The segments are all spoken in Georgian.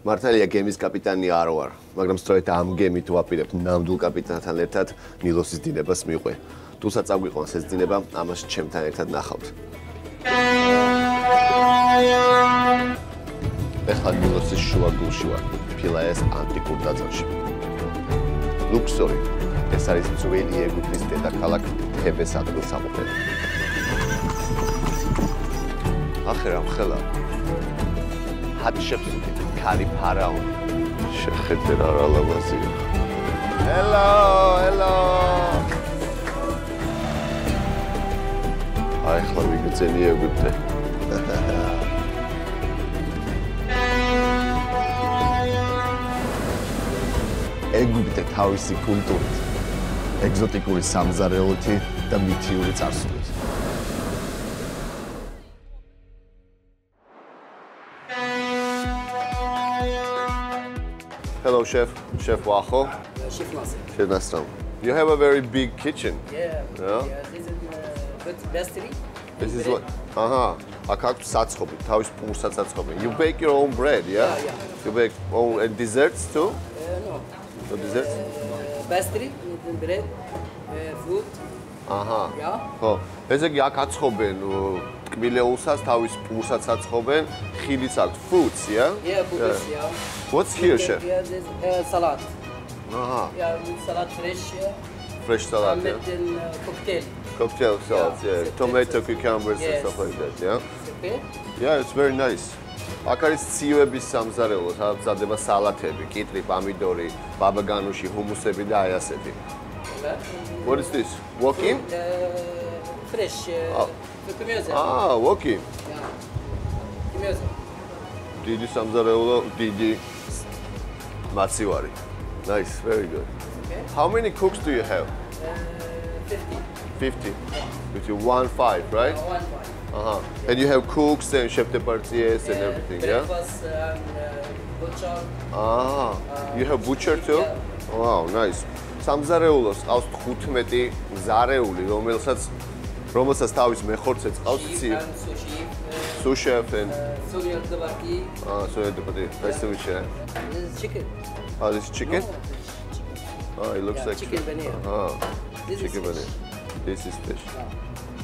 მართალია გემის კაპიტანი არ ვარ, მაგრამ სწორედ ამ გემით ვაპირებ ნამდვილ კაპიტანთან ერთად ნილოსის დინებას მიყვე. თუსაც აგვიყვანს ეს დინება, ამას ჩემთან ერთად ნახავთ. ეხლა ნილოსის შუაგულში ვარ, ფილაეს ანტიკურ ტაძარში. ლუქსორი, ეს არის ძველი ეგვიპტის დედაქალაქ თებეს ადგილსამყოფელი. ახერა მხელა ჰატშეპსუტი, ქალი ფარაონი. შეხედე რა ლამაზია. Hello, hello. აი ხლა ვიგრძენი ეგვიპტე. ეგვიპტე თავისი კულტურით, ეგზოტიკური სამზარეულოთი და მითიური წარსულით. Hello, chef. Chef Waho. Chef Nasser. Chef Nasser. You have a very big kitchen. Yeah. Yeah. This is good pastry. This is what? Აქ აქვს საცხობი, თავის პურსაც საცხობი. You bake your own bread, yeah? Yeah. You bake own and desserts too? No. No desserts? Pastry, bread, fruit. Yeah. ხო. ესე იგი აქ აცხობენ ტკბილეულსაც, თავის პურსაც აცხობენ, ხილიც აქვს, fruits, yeah? Yeah, fruits, yeah. What's here, chef? Yeah, this salad. Yeah, salad fresh. fresh salad, yeah? And then cocktail. Cocktail salads, yeah. Tomato, cucumbers and Yes. stuff like that, yeah? Okay. Yeah, it's very nice. აქ არის ციოების სამზარეულო, სადაც მზადდება სალათები, კიტრი, პამიდორი, ბაბაგანუში, ჰუმუსები და აი ასეთი. What is this? Woki? Fresh. Kumyoza. Woki. Yeah. Kumyoza. დიდი სამზარეულო, დიდი მაცივარი. Nice, very good. Okay. How many cooks do you have? 50. 50. With you 1-5, right? 1. And you have cooks and chef de parties and everything, yeah? Breakfast and butcher. You have butcher too? Yeah. Wow, nice. სამზარეულოს ყავს 15 ზარეული, რომელსაც თავის მეხორცეც ყავს ცი. Sous chef and Sonia Debati. Sonia Debati. Nice to meet you. This is chicken. This is chicken? It looks like chicken paneer. This chicken is paneer. This is fish.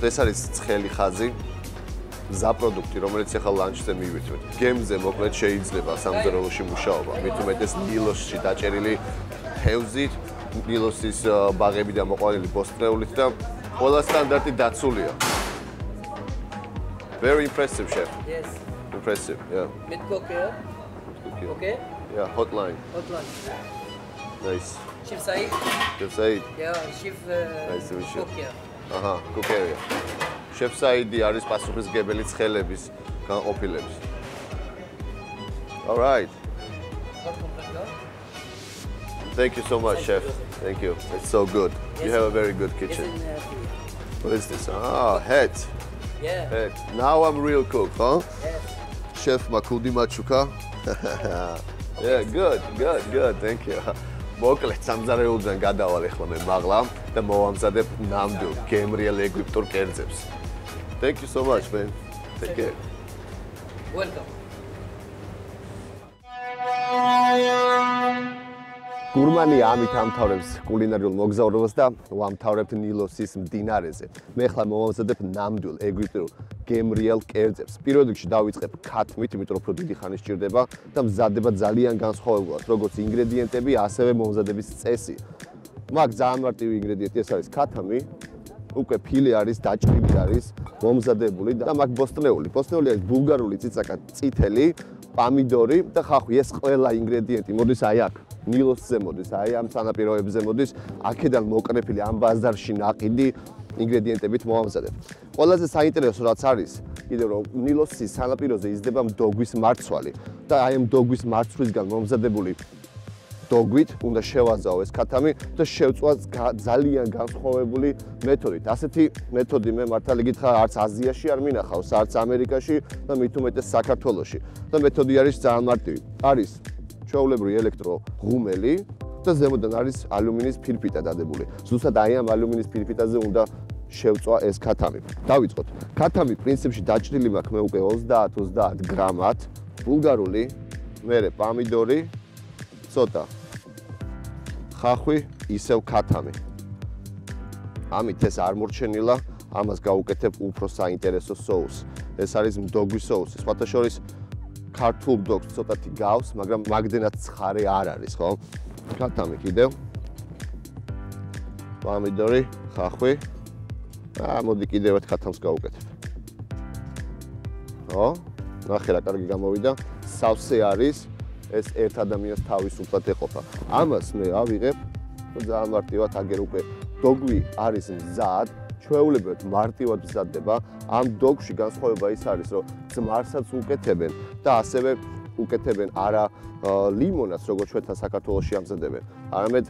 ეს არის ცხელი ხაზი, მზა პროდუქტი, რომელიც ახლა ლანჩზე მივიტვით. გემზე მოკლედ შეიძლება სამზარეულოში მუშაობა, მით უმეტეს ნილოსში დაჭერილი თევზით, ნილოსის ბაღები და მოყვანილი ბოსტნეულით და ყველა სტანდარტი დაცულია. Very impressive, chef. Yes. Impressive, yeah. Mid cook here. Okay. Yeah, hotline. Hotline. Nice. Chef Said. Chef Said. Yeah, chef Nice to meet you. cook here. Cook area. Chef Said არის პასუხისმგებელი ცხელების განყოფილების. All right. Thank you so much, chef. Thank you. It's so good. You have a very good kitchen. What is this? Head. Yeah. Head. Now I'm real cook, huh? Yes. Chef Makudi Machuka. Yeah, good. Thank you. მოკლედ სამზარეულიდან გადავალ ახლა მე მაღლა და მოვამზადებ ნამდვილ გემრიელ ეგვიპტურ კერძებს. Thank you so much, man. Take care. Welcome. გურმანია ამით ამთავრებს კულინარიულ მოგზაურობას და ვამთავრებთ ნილოსის მდინარეზე. მე ხლა მოვამზადებ ნამდვილ ეგვიპტურ გემრიელ კერძებს. პირველ რიგში დავიწყებ ქათმით, იმიტომ რომ უფრო დიდი ხანი სჭირდება და მზადდება ძალიან განსხვავებულად, როგორც ინგრედიენტები, ასევე მომზადების წესი. მაგ ძალიან მარტივი ინგრედიენტი ეს არის ქათამი, უკვე ფილე არის, დაჭრილი არის, მომზადებული და მაგ ბოსტნეული. ბოსტნეული არის ბულგარული წიწაკა, წითელი, პამიდორი და ხახვი. ეს ყველა ინგრედიენტი მოდის აი აქ. ნილოსზე მოდის, აი ამ სანაპიროებზე მოდის, აქედან მოკრეფილი ამ ბაზარში ნაყიდი ინგრედიენტებით მოვამზადებ. ყველაზე საინტერესო რაც არის, კიდევ რომ ნილოსის სანაპიროზე იზრდება მდოგვის მარცვალი და აი ამ მდოგვის მარცვლისგან მომზადებული დოგვით უნდა შევაზაო ეს ქათამი და შევწვა ძალიან განსხვავებული მეთოდით. ასეთი მეთოდი მე მართალი გითხრა არც აზიაში არ მინახავს, არც ამერიკაში და მით უმეტეს საქართველოში. და მეთოდი არის ძალიან მარტივი. არის ჩვეულებრივი ელექტრო ღუმელი და ზემოდან არის ალუმინის ფირფიტა დადებული. ზუსტად აი ამ ალუმინის ფირფიტაზე უნდა შევწვა ეს ქათამი. დავიწყოთ. ქათამი პრინციპში დაჭრილი მაქვს მე უკვე 30 გრამად, ბულგარული მერე პამიდორი, ცოტა ხახვი, ისევ ქათამი. ამით ეს არ მორჩენილა, ამას გავუკეთებ უფრო საინტერესო соуს. ეს არის მდოგვის соуსი. სხვათა შორის ქართულ მდოგვს ცოტათი გავს, მაგრამ მაგდენად ცხარე არ არის, ხო? ქათამი კიდევ. პამიდორი, ხახვი. მოდი კიდევ ერთ ქათამს გავუკეთებ. ხო? ნახე რა კარგი გამოვიდა. სავსე არის, ეს ერთ ადამიანს თავისუფლად ეყოფა. ამას მე ავიღებ, ძალიან მარტივად აგერ უკვე დოგვი არის მზად, ჩვეულებრივად მარტივად მზადდება. ამ დოგვში განსხვავება ის არის, რომ ძმარსაც უკეთებენ და ასევე უკეთებენ არა ლიმონას, როგორც ჩვენთან საქართველოში ამზადებენ, არამედ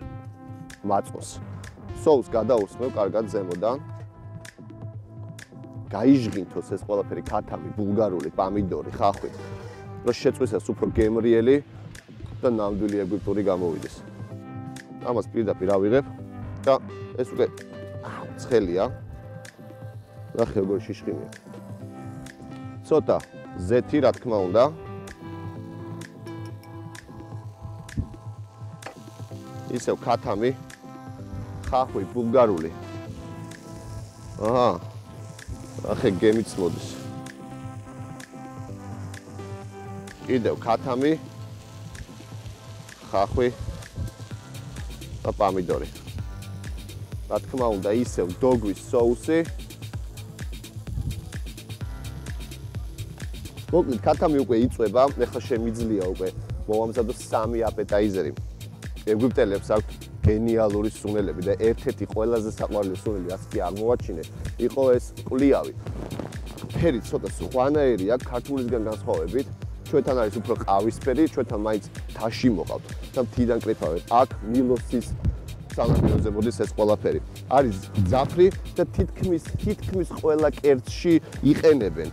მაწვანს. соус გადაუსმევ კარგად ზემოდან. გაიჟღინთოს ეს ყველაფერი ქათამი, ბულგარული, პამიდორი, ხახვი. რომ შეწვისას უფრო გემრიელი და ნამდვილი ეგვიპტური გამოვიდეს. ამას პირდაპირ ავიღებ და ეს უკვე ცხელია. ნახე როგორ შიშხინია. ცოტა ზეთი რა თქმა უნდა. ისევ ქათამი, ხახვი, ბულგარული. აჰა. ნახე გემიც მოდის. კიდევ ქათამი, ხახვი და პამიდორი. რა თქმა უნდა, ისევ დოგვის соуსი. მოკლედ, ქათამი უკვე იწვება, ეხლა შემიძლია უკვე მოვამზადო 3 აპეტაიზერი. ეგვიპტელებს აქვთ გენიალური სუნელები და ერთ-ერთი ყველაზე საყვარელი სუნელი, რაც კი აღმოვაჩინე, იყო ეს ყლიავი. ფერი ცოტა სხვანაირია ქართულისგან განსხვავებით. ჩვენთან არის უფრო ყავისფერი, ჩვენთან მაინც თაში მოყავთ და მთიდან კრიფავენ. აქ ნილოსის სანაპიროზე მოდის ეს ყველაფერი. არის ძაფრი და თითქმის ყველა კერძში იყენებენ.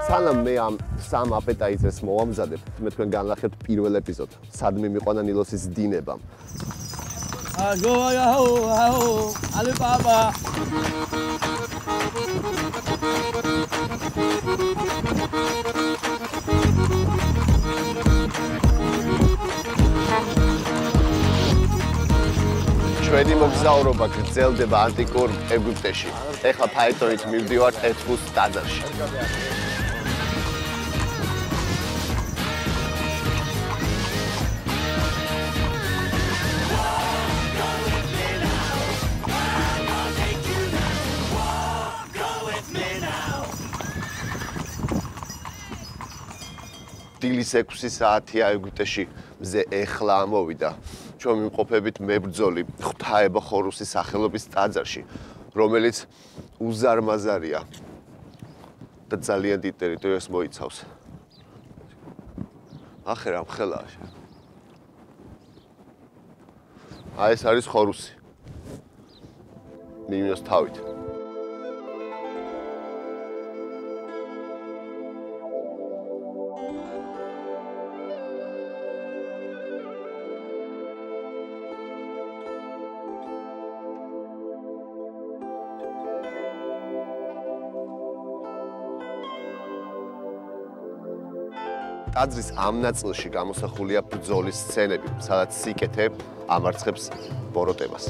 სანამ მე ამ 3 აპეტაიზერს მოვამზადებ, მე თქვენ განლახებთ პირველ ეპიზოდს, სადმე მიყვანა ნილოსის დინება. Alibaba. ჩვენი მოგზაურობა გრძელდება ანტიკურ ეგვიპტეში. ეხლა ფაეტონით მივდივართ ეთბუს ტაძარში. დილის 6 საათია ეგვიპტეში, მზე ეხლა ამოვიდა. ჩვენ ვიმყოფებით მებრძოლი ღვთაება ხორუსის სახელობის ტაძარში, რომელიც უზარმაზარია და ძალიან დიდ ტერიტორიას მოიცავს. ახე რა მხელაა. ეს არის ხორუსი. მინიოს თავით. ტაძრის ამ ნაწილში გამოსახულია ბრძოლის სცენები, სადაც სიკეთე ამარცხებს ბოროტებას.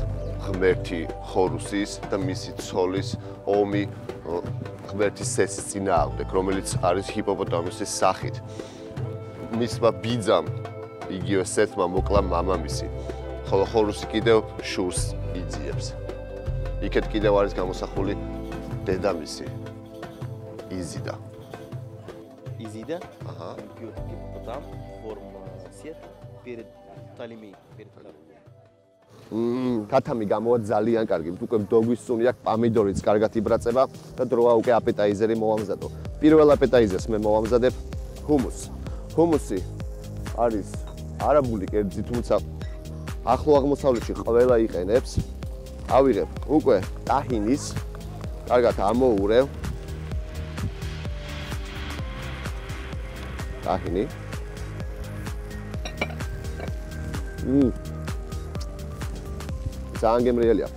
ღმერთი ხორუსის და მისი ცოლის ომი ღმერთის სესის წინააღმდეგ, რომელიც არის ჰიპოპოტამუსის სახით. მისმა ბიძამ იგივე სეთმა მოკლა მამამისი, ხოლო ხორუსი კიდევ შურს იძიებს. იქეთ კიდევ არის გამოსახული დედამისი იზიდა. Изида, бьет гипопотам, форма сет перед Птолемей, перед ქათამი გამოვა ძალიან კარგი. უკვე დოგვის სუნი აქვს, პამიდორიც კარგად იბრაწება და დროა უკვე აპეტაიზერი მოვამზადო. პირველ აპეტაიზერს მე მოვამზადებ ჰუმუსს. ჰუმუსი არის არაბული კერძი, თუმცა ახლო აღმოსავლეთში ყველა იყენებს. ავიღებ უკვე ტაჰინის, კარგად ამოურევ. ტაჰინი. ძალიან გემრიელია.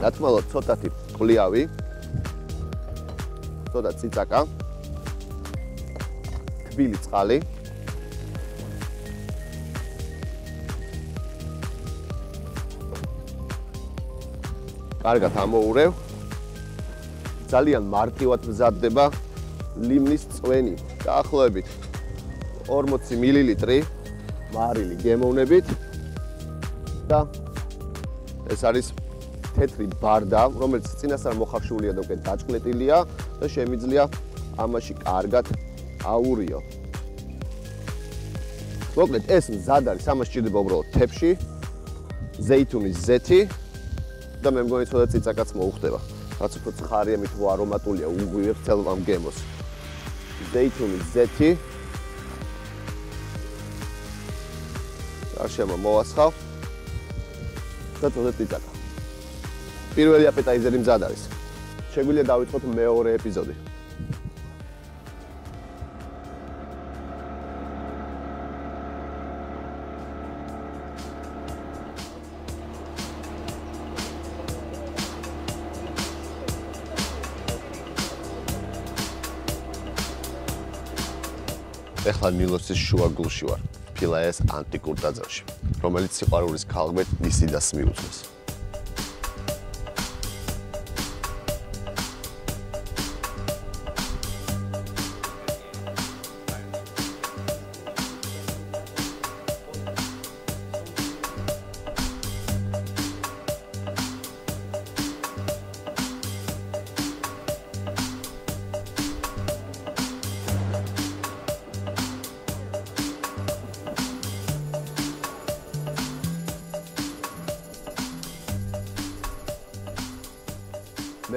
რა თქმა უნდა, ცოტათი ყლიავი. ცოტა ციცაკა. თბილი წყალი. კარგად ამოურევ. ძალიან მარტივად მზადდება ლიმნის წვენი. დაახლოებით 40 მილილიტრი მარილი გემოვნებით და ეს არის თეთრი ბარდა, რომელიც წინასწარ მოხარშულია და უკვე დაჭყნეტილია და შემიძლია ამაში კარგად აურიო. მოკლედ ეს მზად არის, ამას სჭირდება უბრალოდ თეფში, ზეითუნის ზეთი და მე მგონი ცოტა წიწაკაც მოუხდება. რაც უფრო ცხარია, მით უფრო არომატულია, უგვივებს თელ ამ გემოს. ზეითუნის ზეთი. გარშემო მოვასხავ და ცოტა წიწაკა. პირველი აპეტაიზერი მზად არის. შეგვიძლია დავიწყოთ მეორე ეპიზოდი. ეხლა ნილოსის შუაგულში ვარ, ფილაეს ანტიკურ ტაძარში, რომელიც სიყვარულის ქალღმერთ ნისიდას მიუძღვის.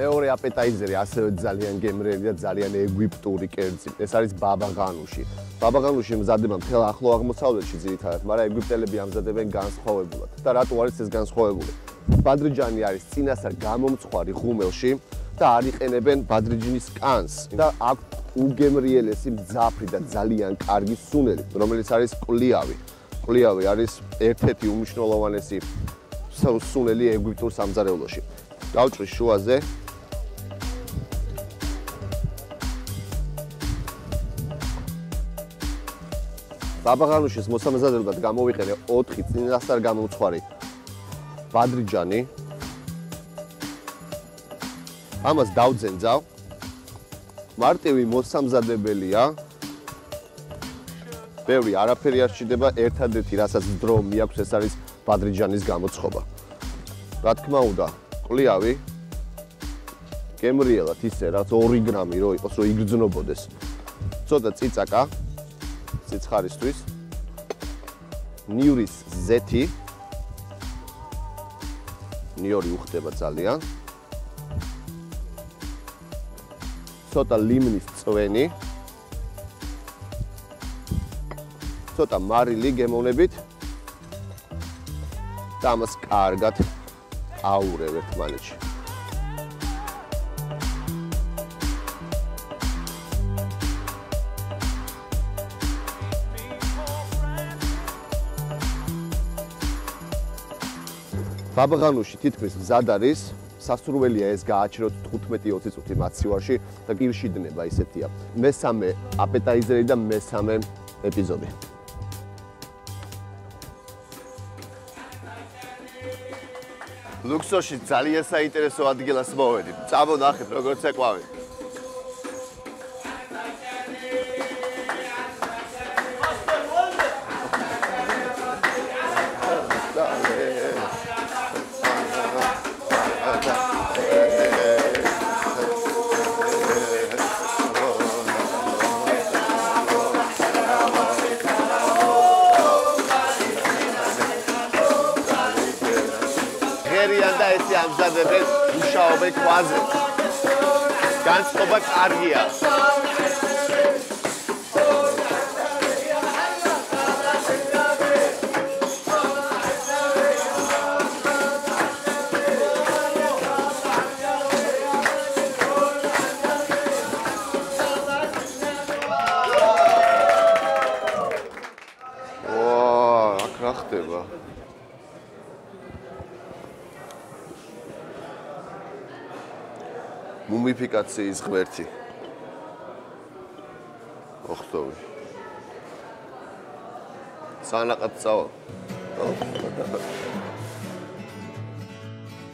მეორე აპეტაიზერი ასევე ძალიან გემრიელი და ძალიან ეგვიპტური კერძი. ეს არის ბაბაღანუში. ბაბაღანუში მზადდება მთელ ახლო აღმოსავლეთში ძირითადად, მაგრამ ეგვიპტელები ამზადებენ განსხვავებულად. და რატო არის ეს განსხვავებული? ბადრიჯანი არის წინასწარ გამომწვარი ღუმელში და არ იყენებენ ბადრიჯნის კანს და აქვს უგემრიელესი მძაფრი და ძალიან კარგი სუნელი, რომელიც არის ყლიავი. ყლიავი არის ერთ-ერთი უმნიშვნელოვანესი სუნელი ეგვიპტურ სამზარეულოში. დავჭრი შუაზე. ბაბაღანუშის მოსამზადებლად გამოვიყენე 4 წინასწარ გამომწვარი ბადრიჯანი. ამას დავძენძავ. მარტივი მოსამზადებელია. ბევრი არაფერი არ სჭირდება, ერთადერთი რასაც დრო მიაქვს ეს არის ბადრიჯანის გამოცხობა. რა თქმა უნდა, ყლიავი გემრიელად ისე რაც 2 გრამი რო იყოს, რომ იგრძნობოდეს. ცოტა წიწაკა სიცხარისთვის. ნიურის ზეთი. ნიური უხდება ძალიან. ცოტა ლიმნის წვენი. ცოტა მარილი გემოვნებით. და ამას კარგად აურევ ერთმანეთში. ბაბაღანუში თითქმის მზად არის, სასურველია ეს გააჩეროთ 15-20 წუთი მაცივარში და კირშიდნება ისეთია. მესამე აპეტაიზერი და მესამე ეპიზოდი. ლუქსორში ძალიან საინტერესო ადგილას მოვედით. წამონახეთ როგორც ეკვავით. და ესე ამზადებენ მუშაობენ ქვაზე. განწყობა კარგია. აქ რა ხდება? მუმიფიკაციის ღმერთი. ოხტოვი. სანაყად წავალ.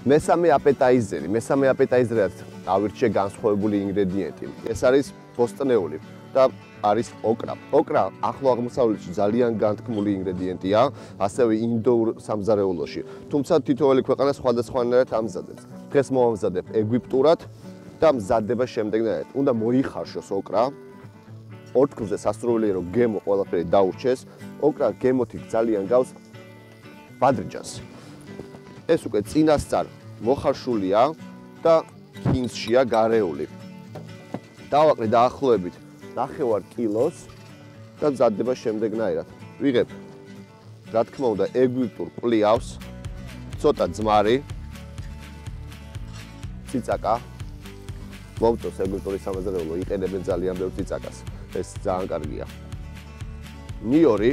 მესამე აპეტაიზერად ავირჩიე განსხვავებული ინგრედიენტი. ეს არის ბოსტნეული და არის ოკრა. ოკრა ახლო აღმოსავლეთში ძალიან განთქმული ინგრედიენტია, ასევე ინდოურ სამზარეულოში. თუმცა თითოეული ქვეყანა სხვადასხვანაირად ამზადებს. დღეს მოვამზადებ ეგვიპტურად და მზადდება შემდეგნაირად. უნდა მოიხარშოს ოკრა. ორთქლზე სასურველია რომ გემო ყველაფერი დაურჩეს. ოკრა გემოთი ძალიან გავს ბადრიჯანს. ეს უკვე წინასწარ მოხარშულია და კინზშია გარეული. დავაყრე დაახლოებით 9 კილოს და მზადდება შემდეგნაირად. ვიღებ რა თქმა უნდა ეგვიპტურ პლიავს, ცოტა ძმარი, ციცაკა. მოვწოს ეგვიპტური სამზარეულო, იყენებენ ძალიან ბევრ ციცაკას. ეს ძალიან კარგია. ნიორი.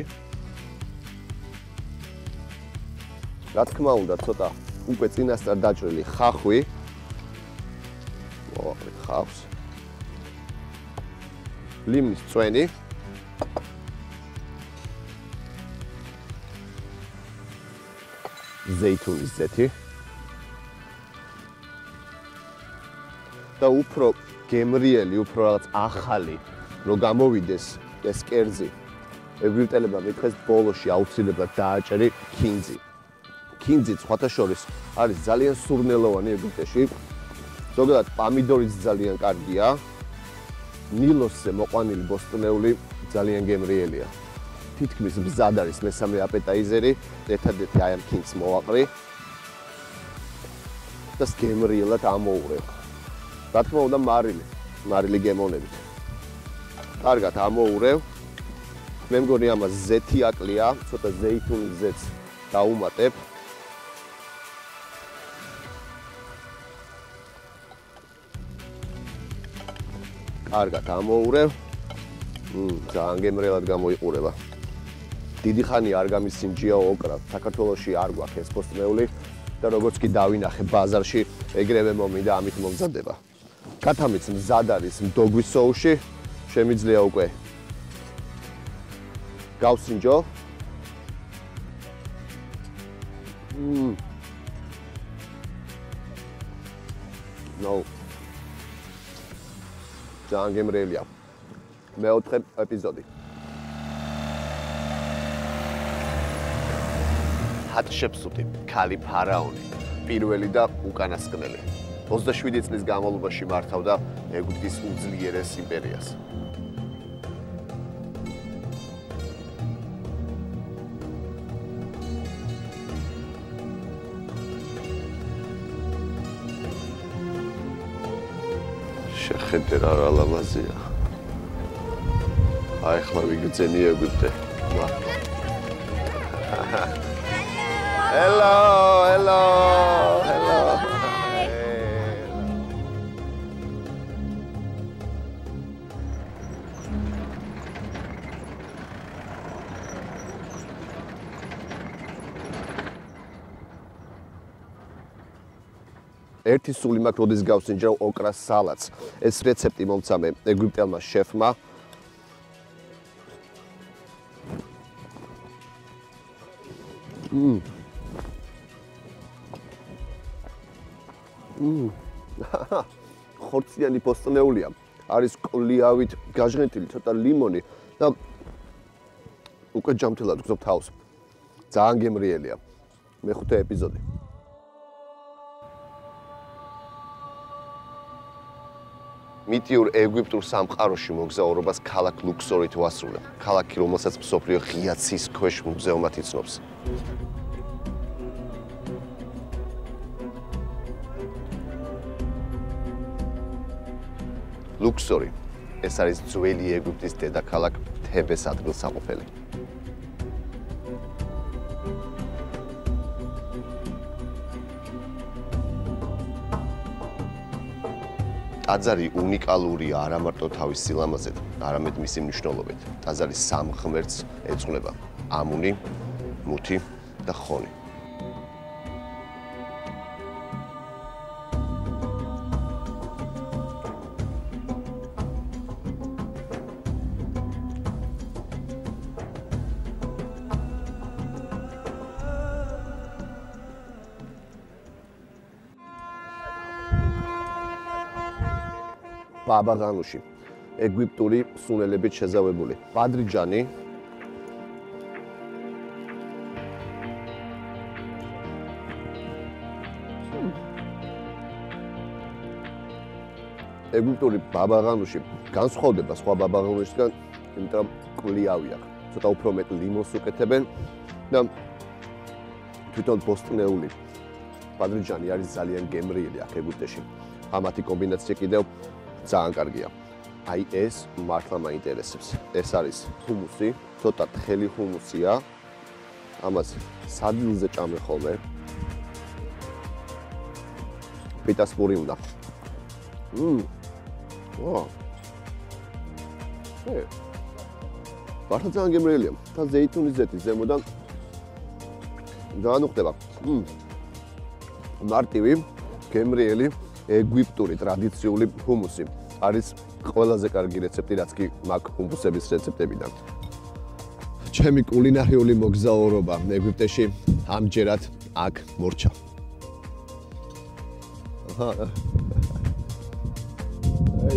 რა თქმა უნდა ცოტა უკვე წინასწარ დაჭრილი ხახვი. მოვაყრით ხავს. ლიმნის წვენი. ზეითუნის ზეთი. და უფრო გემრიელი, უფრო რაღაც ახალი რომ გამოვიდეს ეს კერძი. ეგვიპტელებმა მithეს ბოლოში აუცილებლად დააჭერი ქინძი. ქინძი სხვათა შორის არის ძალიან სურნელოვანი ეგვიპტეში. ზოგადად პამიდორიც ძალიან კარგია. ნილოსზე მოყვანილი ბოსტნეული ძალიან გემრიელია. თითქმის მზად არის მესამე აპეტაიზერი, ერთადერთი აი ამ ქინძს მოვაყრი. და გემრიელად ამოურევ. რა თქმა უნდა მარილი გემოვნებით. კარგად ამოურევ. მე მგონი ამას ზეთი აკლია, ცოტა ზეითუნის ზეთს დაუმატებ. კარგად ამოურევ. ძალიან გემრიელად გამოიყურება. დიდი ხანი არ გამისინჯია ოკრა. საქართველოში არ გვაქვს ეს ბოსტნეული და როგორც კი დავინახე ბაზარში, ეგრევე მომინდა ამით მომზადება. კათამიც მზად არის მდოგვის სოუსში, შემიძლია უკვე გავსინჯო. ძალიან გემრიელია. მეოთხე ეპიზოდი. ჰატშეპსუტი, ქალი ფარაონი, პირველი და უკანასკნელი. 27 წლის განმავლობაში მართავდა ეგვიპტის უძლიერეს იმპერიას. შეხედე რა ლამაზია. აი ახლა ვიგრძენი ეგვიპტე. Hello. ერთი სული მაქვს, როდის გავსინჯავ ოკრას სალატს. ეს რეცეპტი მომცა მე ეგვიპტელმა შეფმა. ხორციანი ბოსტნეულია. არის ყლიავით გაჟღენტილი, ცოტა ლიმონი და უკვე ჯამთელად გზობ თავს. ძალიან გემრიელია. მეხუთე ეპიზოდი. მიტიურ ეგვიპტურ სამყაროში მოგზაურობას ქალაქ ლუქსორით ვასრულებ. ქალაქი, რომელსაც მსოფლიო ღია ცის ქვეშ მუზეუმად იცნობს. ლუქსორი. ეს არის ძველი ეგვიპტის დედაქალაქ თებეს ადგილსამყოფელი. ტაძარი უნიკალურია არა მარტო თავის სილამაზით, არამედ მისი მნიშვნელობით. ტაძარი სამ ღმერთს ეძღვნება: ამუნი, მუთი და ხონი. ბაბაღანუში. ეგვიპტური სუნელებით შეზავებული. ბადრიჯანი. ეგვიპტური ბაბაღანუში განსხვავდება სხვა ბაბაღანუშისგან, იმიტომ რომ კვლიავი აქვს. ცოტა უფრო მეტ ლიმონს უკეთებენ და თვითონ ბოსტნეული ბადრიჯანი არის ძალიან გემრიელი აქ ეგვიპტეში. ამათი კომბინაცია კიდევ ძალიან კარგია. აი ეს მართლა მაინტერესებს. ეს არის ჰუმუსი, ცოტა თხელი ჰუმუსია. ამას სადილზე ჭამე ხოლმე. პიტასპური უნდა. ვაუ. მართლა ძალიან გემრიელია. და ზეითუნის ზეთი ზემოდან ძალიან უხდება. მარტივი, გემრიელი, ეგვიპტური ტრადიციული ჰუმუსი. არის ყველაზე კარგი რეცეპტი, რაც კი მაქვს ჰუმუსების რეცეპტებიდან. ჩემი კულინარიული მოგზაურობა ეგვიპტეში ამჯერად აქ მორჩა.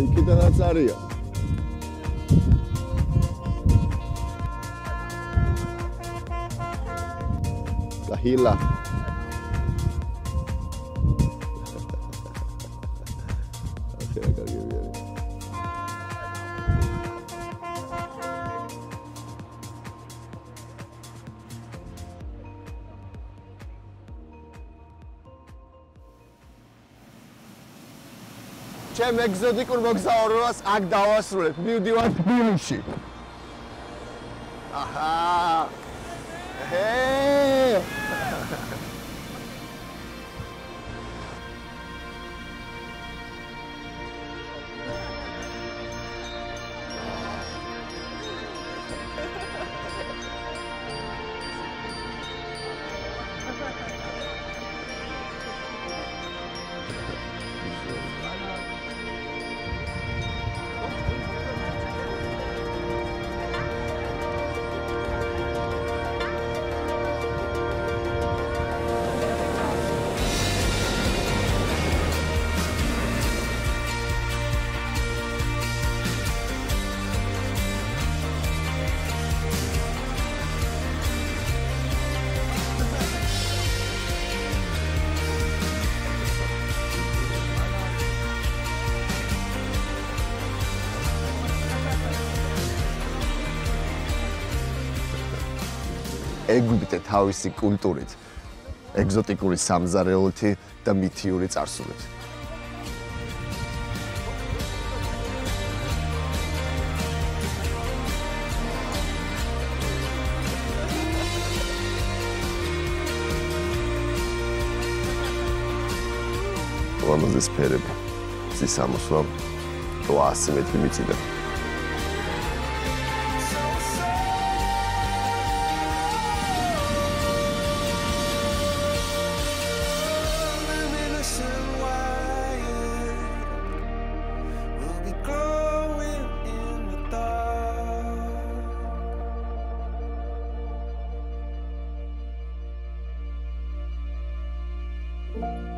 იქიდანაც არია. Kahila. ჩემ ეგზოტიკურ მოგზაურობას აქ დავასრულებ. მივდივარ თბილისში. აჰა. ეგვიპტე თავისი კულტურით, ეგზოტიკური სამზარეულოთი და მითიური წარსულით. ლამაზი სფერები, მზის ამოსვლა 800 მეტრი მიწიდან. you